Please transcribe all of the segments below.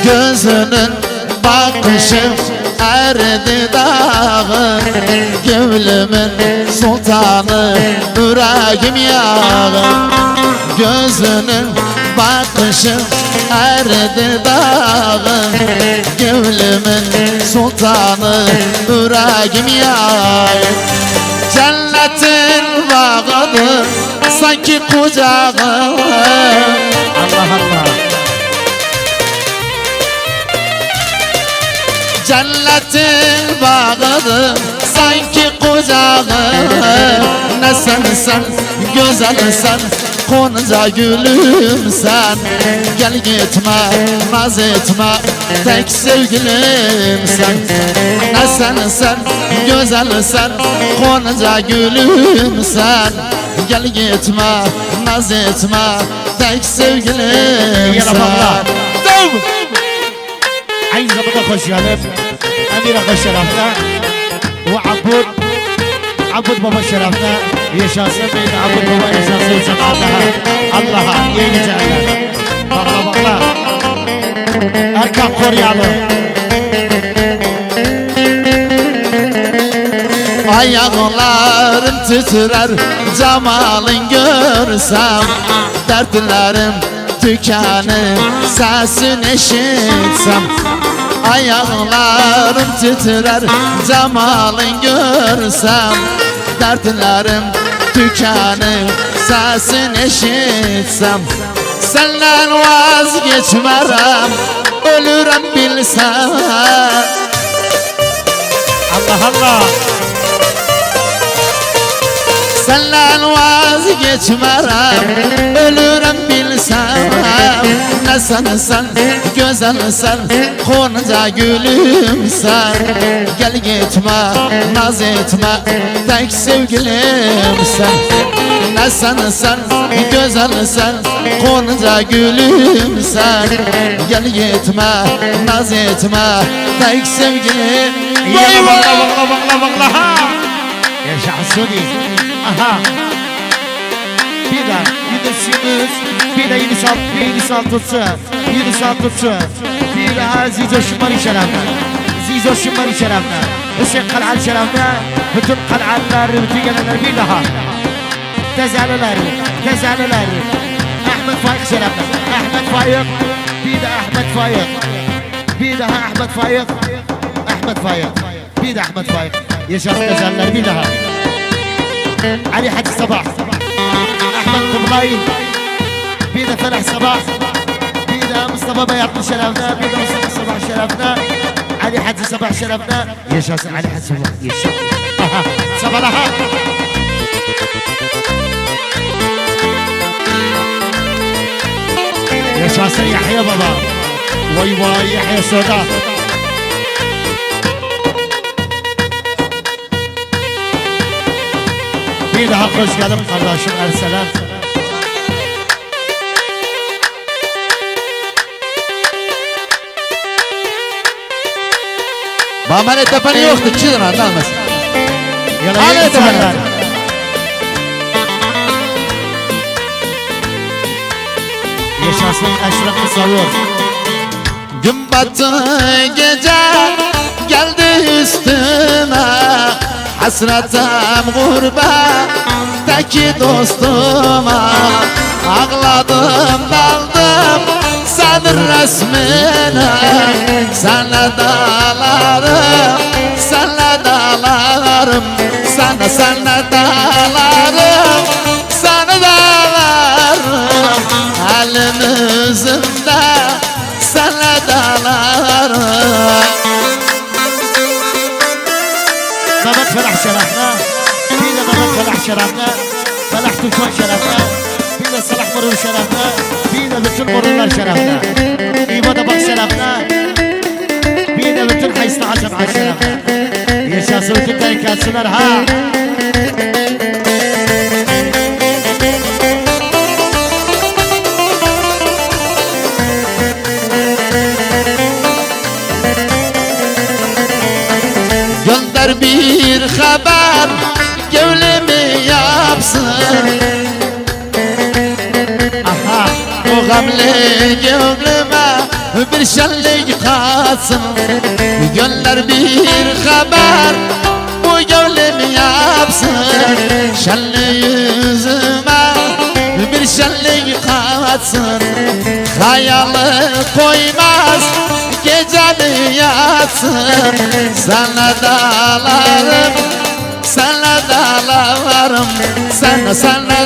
Gözünün bakışı erdi dağı, gönlümün sultanı yüreğim yağı. Gözünün bakışı erdi dağı, gönlümün sultanı yüreğim yağı. Cennetin bağıdır sanki kucağı. Allah Allah. Cennetin bağıdır sanki kucağı. Ne sen güzel sen, Gonca gülüm sen. Gel gitme naz etme, tek sevgilim sen. Ne sen güzel sen, Gonca gülüm sen. Gel gitme naz etme, tek sevgilim sen. عايز ابدا اخش يا لف امير اخش شرفنا وعبود بابا شرفنا يا شاسم بين عبود بابا يا شاسم سمعتها الله يجي تعالى والله اركب كوريالو Ayaklarım titrer cemalın görsem, dertlerim tükenir sesin eşitsem. Ayaklarım titrer cemalın görsem, dertlerim tükenir sesin eşitsem. Senden vazgeçmerem, ölürüm bilsem. Allah Allah. Senden vazgeçmerem, ölürüm bilsem. Ne sen güzel sen, Gonca gülüm sen. Gel gitme naz etme, tek sevgilim sen. Ne sen güzel sen, Gonca gülüm sen. Gel gitme naz etme, tek sevgilim. يا والله يا شعسوني اها bir de simiz bir de yeni saltısı bir de Zizo Şımari şerefine Hüseyin Kal'an şerefine bütün kal'anlar bütün gelenler bir daha tezaleler Ahmet Faik şerefine bir de Ahmet Faik bir de Ahmet Faik yaşasın tezeller bir daha علي حج صباح احمد قبلاي بيدا فلاح صباح بيدا مصطفى بياض شرفنا بيدا مصطفى صباح شرفنا علي حج صباح شرفنا يا شاسع علي حج صباح يا شاسع صباح لها يا شاسع يحيى بابا واي يحيى سودا Bir daha hoş geldin kardeşim Erselam. Bana tepeni yoktu, çizin anlamaz. Yine tepeni. Yaşasın Eşref Savur. Gün battı gece geldi üstüme, hasretim gurbetteki dostuma. Ağladım daldım senin resmine, senle dağlarım, senle dağlarım, senle dağlarım, senle dağlarım. Elimizde senle dağlarım. Mehmet Felah şerefine, bir de Mehmet Felah şerefine, Felah Türkmen şerefine, bir de Salah Murur şerefine, bir de bütün Mururlar şerefine, İbada Bak şerefine, bir de bütün Hayslı Hacım Hac şerefine. Yaşasın bütün tarikatçılar ha. Gönder bir haber, gönlümü yapsın. Aha. O gamle gönlüme bir şenlik kalsın. Gönder bir haber bu gönlüm yapsın. Şenli yüzüme bir şenlik kalsın. Hayalı koymaz geceni yatsın. Sana dağlarım, sana dağlarım, sana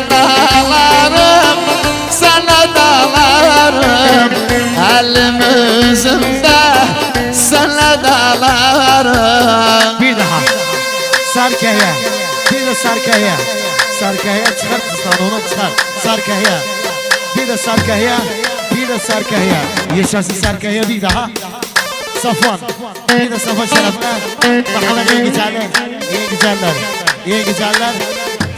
dağlarım, sana dağlarım. Elim özümde sana dağlarım. Bir daha. Sarkaya. Bir de sarkaya. Sarkaya çıkar kızdan onu çıkar. Sarkaya. Bir de sarkaya. Bir de sarkaya. Yaşasın sarkaya bir daha. Safvan. Bir de Safvan şerefine. Muhammed iyi güzeller. İyi güzeller. İyi güzeller.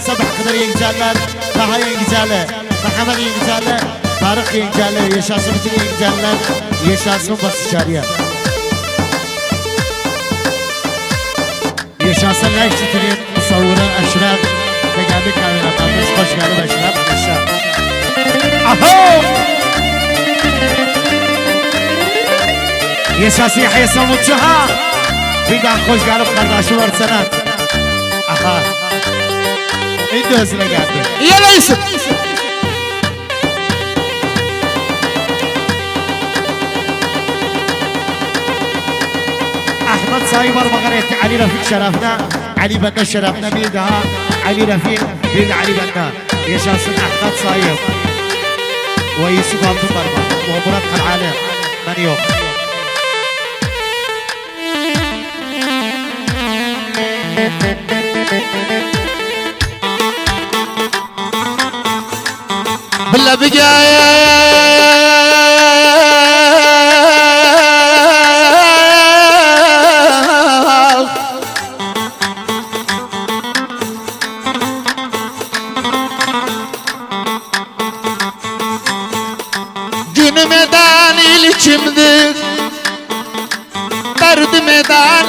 Sabah kadar iyi güzeller. Daha iyi güzeller. Muhammed iyi güzeller. Tarık iyi güzeller. Yaşasın bütün iyi güzeller. Yaşasın basışarıya. Yaşasın like çitirin. Savuran Eşref. Ve geldi kameramanımız. Hoş geldin Eşref. Eşref. Aho! Yaşasın Yahya Samutçu ha! Bir daha hoş geldin kardeşim var sana. Aha! İndi özüne geldi. Ya reisim. Ahmet Sayıbar Mağareti Ali Rafik şerefine. Ali Benda şerefine bir daha. Ali Rafik bir de Ali Benda. Yaşasın Ahmet Sayıp. Ve Yusuf Altınbarma. Ve Murat Kal'ale. Ben yok. بلا بقى Günüm eden ilçimdir, derdim eden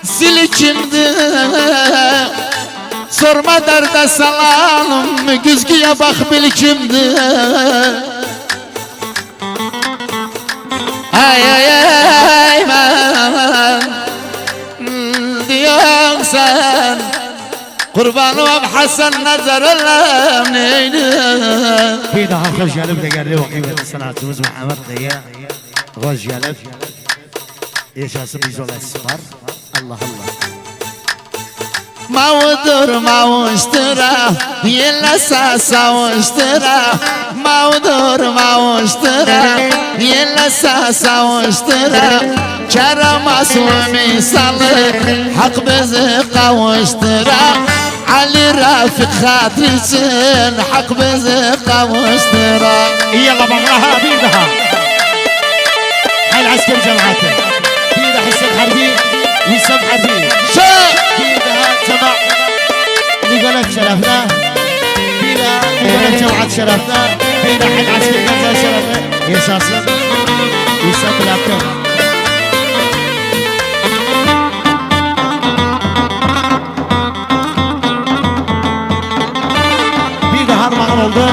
zil içimdir. Sorma derde salalım, güzgüye bak bil kimdir. Ay ay ay ben diyorsun sen. Kurban olam Hasan nazarım neydi? Bir daha hoş gelip de geldi vakıflı sanatçımız Muhammed Kaya. Hoş gelip. Yaşasın izolesi var. Allah Allah. Mağdur mağuştura, yellasa savuştura. Mağdur mağuştura, yellasa savuştura. Kerem aslı misalı, hak bizi kavuştura. Ali Rafik hatır için, hak bizi kavuştura. يلا مرها bir daha. هاي العسكر جماعته. Bir daha Hüseyin Harbi, Hüsam Harbi. Bir daha جماعة نقولك شرفنا. Bir daha نقولك جماعة شرفنا. Bir daha هاي العسكر جماعة شرفنا. yaşasın. Hüsam Bırakın. Bir daha Armağan oldu.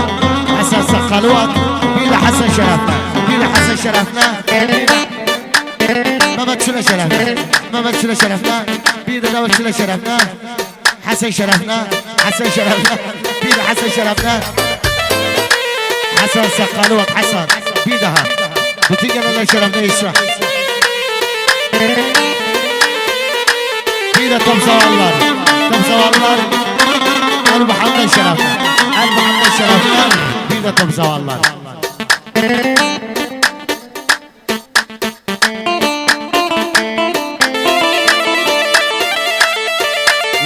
Hasan Sakkalıvat. Bir de Hasan Şeref'le. Bir de Hasan Şeref'le. Mehmet Şule Şeref'le. Mehmet Şule Şeref'le. Bir de Davut Şule Şeref'le. Hasan Şeref'le. Hasan Şeref'le. Bir de Hasan Şeref'le. Hasan Sakkalıvat. Hasan. Bir daha. Bütün gelenler Şeref'le işra. Bir de Tom Zavallar. Tom Zavallar. El Muhammed Şeref'le. El Muhammed Şeref'le. Bir de Tom Zavallar.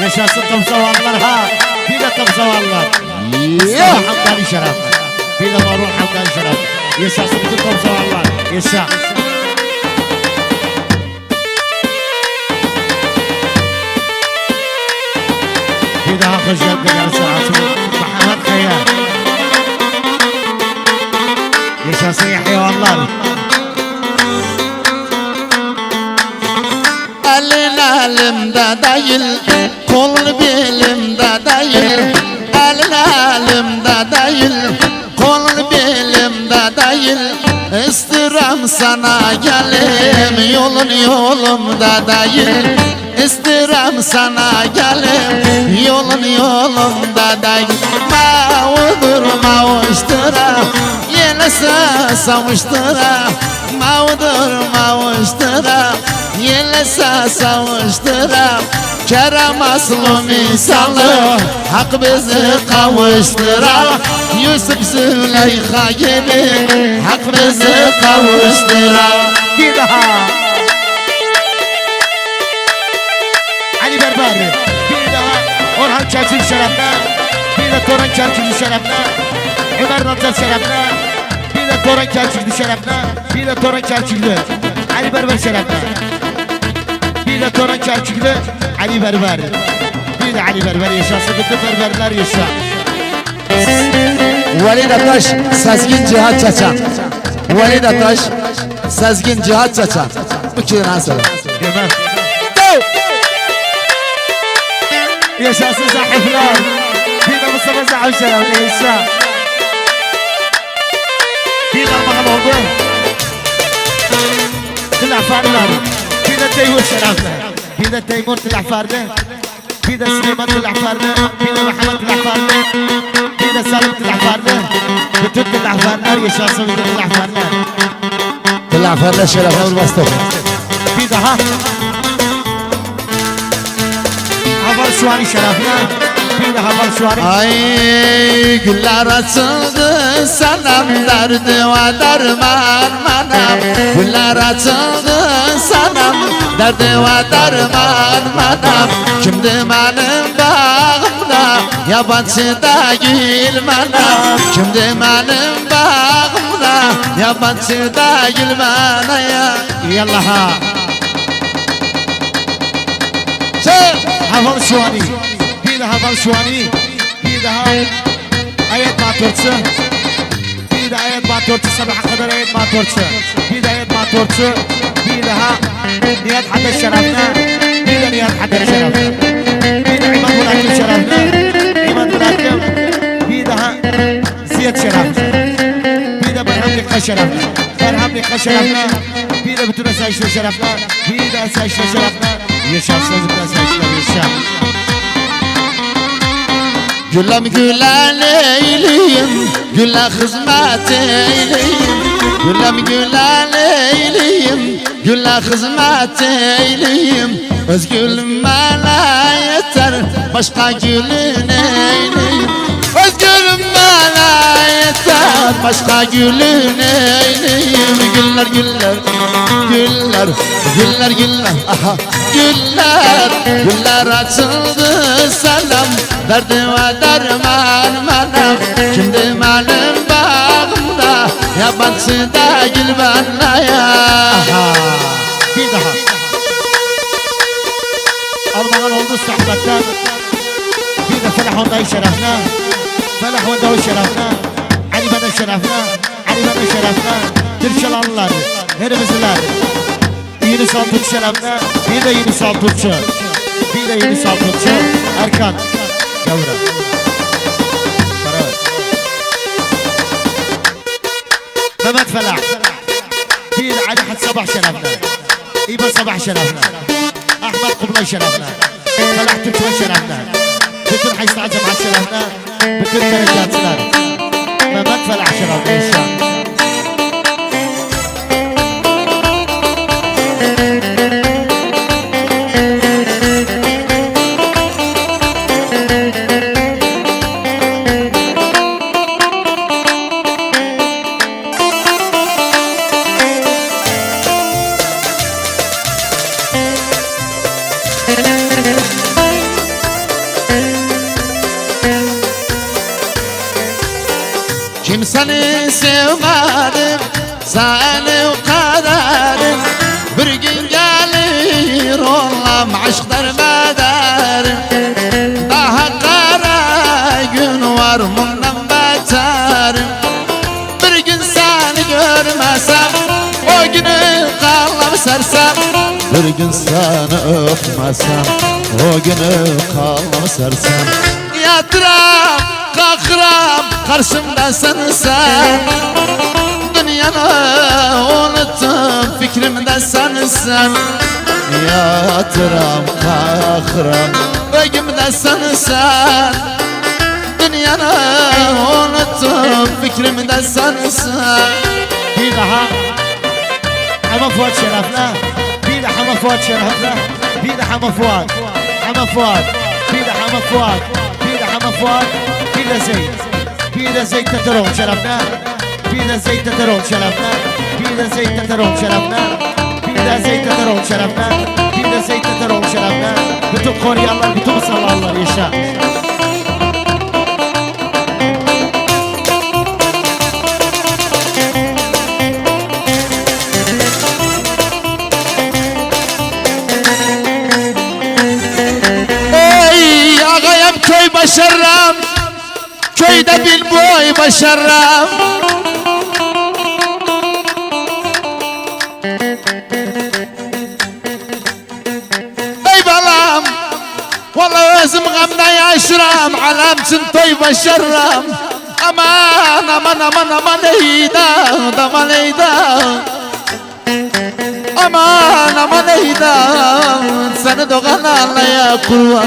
Yaşasın Tom Zavallar ha. Bir de Tom Zavallar. Mustafa Hamdani Şeref'le. Bir de Marul Hamdani Şeref'le. Yaşasın bütün Tom Zavallar. Yaşa. Bir daha hoş geldin değerli sanatçımız Muhammed Kaya. Yaşasın Yahya Vallar. Elin elimde değil, kol belimde değil. Elin elimde değil, kol belimde değil. İstirham sana gelim yolun yolumdadayım İstirem sana gelim yolun yolumdadayım Mağudur mağuştıra yelese savuştıra Mağudur mağuştıra yelese savuştıra Kerem aslı misalı hak bizi kavuştıra Yusuf Züleyha gibi hak bizi kavuştıra Bir daha Ali Berber, bir daha Orhan Çerçili şerefine, bir de Toran Çerçili şerefine, Ömer Ramazan şerefine, bir de Toran Çerçili şerefine, bir de Toran Çerçili Ali Berber şerefine, bir de Toran Çerçili Ali Berber, bir de Ali Berber yaşasın, bütün berberler yaşa. Velid Ataş Sezgin Cihat Çaçan Velid Ataş Sezgin Cihat Çaçan Bu kişiden ansana Gömer. Yaşasın zahifler, bir de Mustafa Zahif şerefine yaşa. Bir de Almahan oldu. Tılaflarlar, bir de Teymur şerefine, bir de Teymur Tılaflar'da, bir de Süleyman Tılaflar'da, bir de Muhammed Tılaflar'da, bir de Salim Tılaflar'da. Bütün Tılaflarlar yaşasın, bütün Tılaflarlar. Tılaflarla şerefine vurmasın Bir daha Havar Şuani şerefine, bir de Havar Şuani. Ay güller açıldı selam derdi ve derman manam Güller açıldı selam derdi ve derman manam Kimdi benim bağımda yabancı değil manam Kimdi benim bağımda yabancı değil manam Yallah ha Haval Şuani, bir de Haval Şuani, bir daha ayet maturcu, bir de ayet maturcu, sabaha kadar ayet maturcu, bir de ayet maturcu, bir daha Nihat Haddad şerefine, bir de Nihat Haddad şerefine, bir de İmad Mulakim şerefine, İmad Mulakim, bir daha Ziyad şerefine, bir de Berham Likka şerefine, Berham Likka şerefine, bir de bütün esayişler şerefine, bir de esayişler şerefine. Yaşasın bütün esayişler yaşa. Gülüm gülen eyleyim, güle hizmet eyleyim Gülüm gülen eyleyim, güle hizmet eyleyim Öz gülüm bana yeter, başka gülün eyleyim Öz gülüm bana yeter, başka gülün eyleyim Güller güller, güller, güller güller, aha güller Güller açıldı selam derdi ve derman manam Kimdi benim bağımda yabancı değil bana ya Bir daha Almahan oldu sohbetten. Bir de Felah Onda'yı şerefine, Felah Onda'yı şerefine, Ali Bana şerefine, Ali Bana şerefine, Türkçelanlılar, Herimizliler, Yunus Altut şerefine, bir de Yunus Altutçu, bir de Yunus Altutçu, Erkan, Yavrum. Mehmet Felah, bir de Ali Had Sabah şerefine, İba Sabah şerefine, Ahmet Kublay şerefine, Felah Türkmen şerefine, bütün Haysna Cemaat şerefine, bütün terekkatçılar, Mehmet Felah şerefine inşallah. Kimseni sevmedim, seni kaderim Bir gün gelir olam aşk derbederim Daha kara gün var bundan beterim Bir gün seni görmesem, o günü kallam sersem Bir gün seni öpmesem, o günü kallam sersem Yatıram, kalkıram, karşımda sen Dünyana unuttum fikrimde sensin. Yatıram kahram Bögümde sensin. Dünyana unuttum fikrimde sensin. Bir daha Ama Fuat şerefle. Bir daha Ama Fuat şerefle. Bir daha Ama Fuat. Ama Fuat. Bir daha Ama Fuat. Bir daha Ama Fuat. Bir de Zeyd. Bir de Zeyd Teteron şerefle. Bir de Zeyd Teteron şerefle. Bir de Zeyd Teteron şerefle. Bir de Zeyd Teteron şerefle. Bir de Zeyd Teteron şerefle. Bütün Koryalılar, bütün Musallarlar yaşa. Köy başarram, köyde bin boy başarram. Ey balam, vallahi özüm gamda yaşıram, alemsin toy başarram. Aman aman aman aman eyda, aman eyda. Aman aman eyda, seni doğan Allah'a kurban.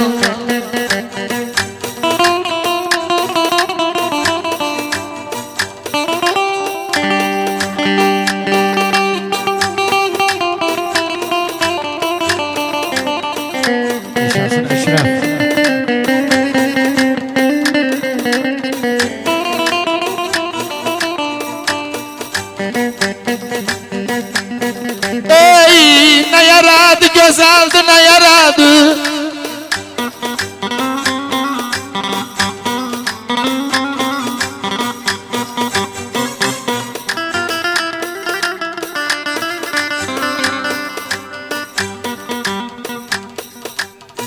Ey ne yaradı güzeldi ne yaradı.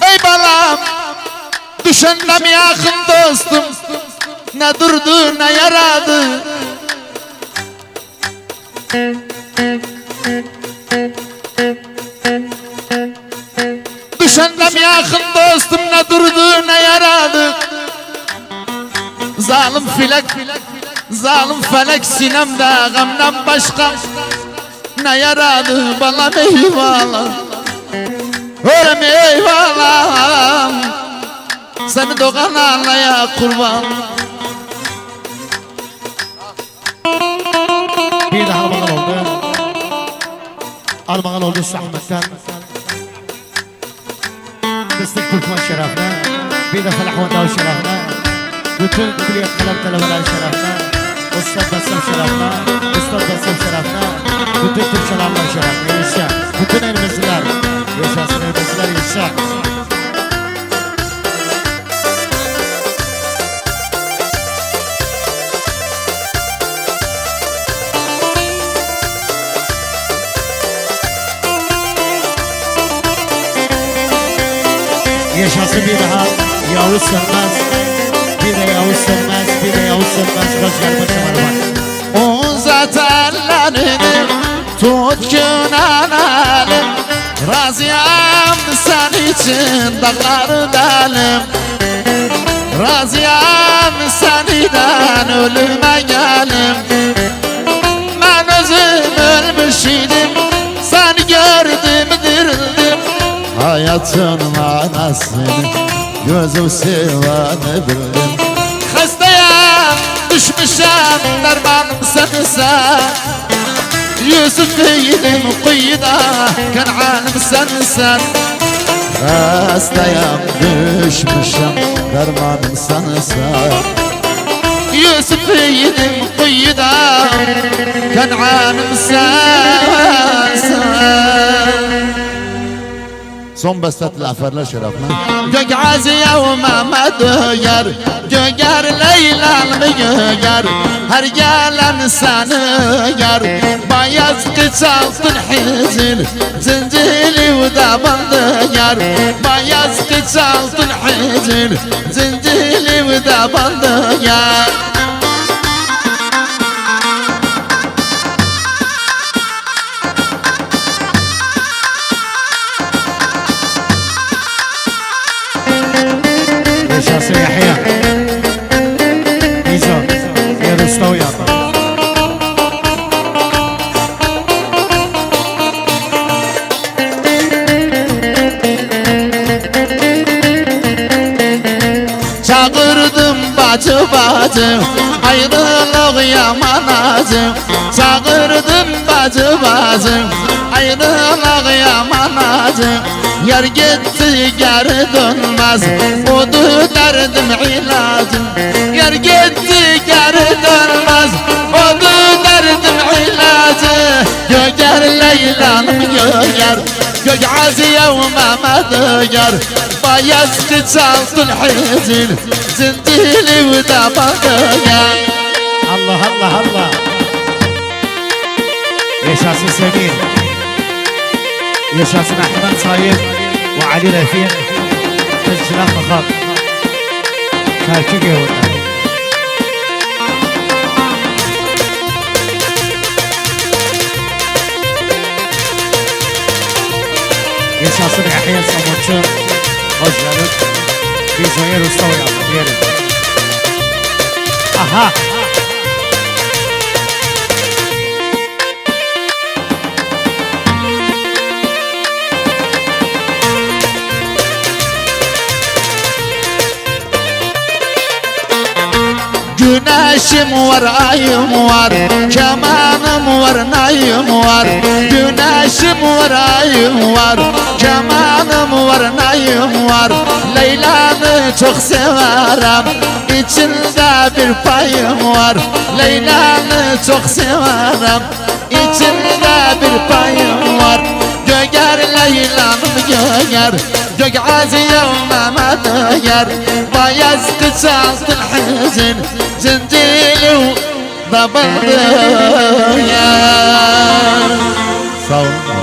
Ey balam düşündüm yakın dostum, ne durdu ne yaradı. Düşündüm yakın dostum, ne durdu ne yaradı. Zalim felek, zalim felek sinemde gamdan başka ne yaradı. Balam eyvallah, ölüm eyvallah, seni doğan Allah'a kurban. Bir daha Almagan oldu. Almagan oldu Ahmet'ten. Destek Türkmen şerefine. Bir de Felah Vandav şerefine. Bütün Külliyet Kalem Talebeler şerefine. Ustad Bassam şerefine. Ustad Bassam şerefine. Bütün Türk şerefler şerefine. Yaşa. Bütün elimizler. Yaşasın elimizler yaşa. Yaşasın bir daha Yavuz Sönmez. Bir de Yavuz Sönmez. Bir de Yavuz Sönmez. Başlar başıma bak. Uzat ellerini tut günanelim. Razıyam sen için dağları delim. Razıyam seniden ölüme gelim. Ben özüm ölmüş idim, sen gördüm dirildim. Hayatın manasını gözüm sevanı bildim. Hastayım düşmüşem dermanım sensen. Yusuf değilim kuyuda Kan'anım sensen. Hastayım düşmüşem dermanım sensen. Yusuf değilim kuyuda Kan'anım sensen. Son bestet laferler şerefine. Gögaziye ve Mehmet Öger, Göger Leyla'l Göger, her gelen seni yer. Bayaz kıçaltın hizil, zincili ve dabandı yer. Bayaz kıçaltın hizil, zincili ve dabandı yer. Yaşasın Yahya. İzo. Ya Rustav yapma. bacı bacı ayrılık yaman acı. Çağırdım bacı bacı ayrılık yaman acı. Yer gitti geri dönmez odu derdim ilacı. Yer gitti geri dönmez odu derdim ilacı. Göger Leyla'nım göger Gögaziye ve Mehmet Öger Bayezid çaldı الحزن زنديلي ودمك öger. Allah Allah Allah. Yaşasın Semih. Yaşasın Ahmet Said ve Ali Refik. Tezcilat Fakat. Terkik yolunda. Yaşasın Yahya Samuçu. Hoş geldin. Biz Zahir Usta uyandık diyelim. Aha. Güneşim var, ayım var, kemanım var, nayım var. Güneşim var, ayım var, kemanım var, nayım var. Leyla'nı çok severim, içinde bir payım var. Leyla'nı çok severim, içinde bir payım var. Göger Leyla'nım göger Gögaziye ve Mehmet Öger Bayezid çaldı الحزن زنديلي ودمك öger. Sağ olun.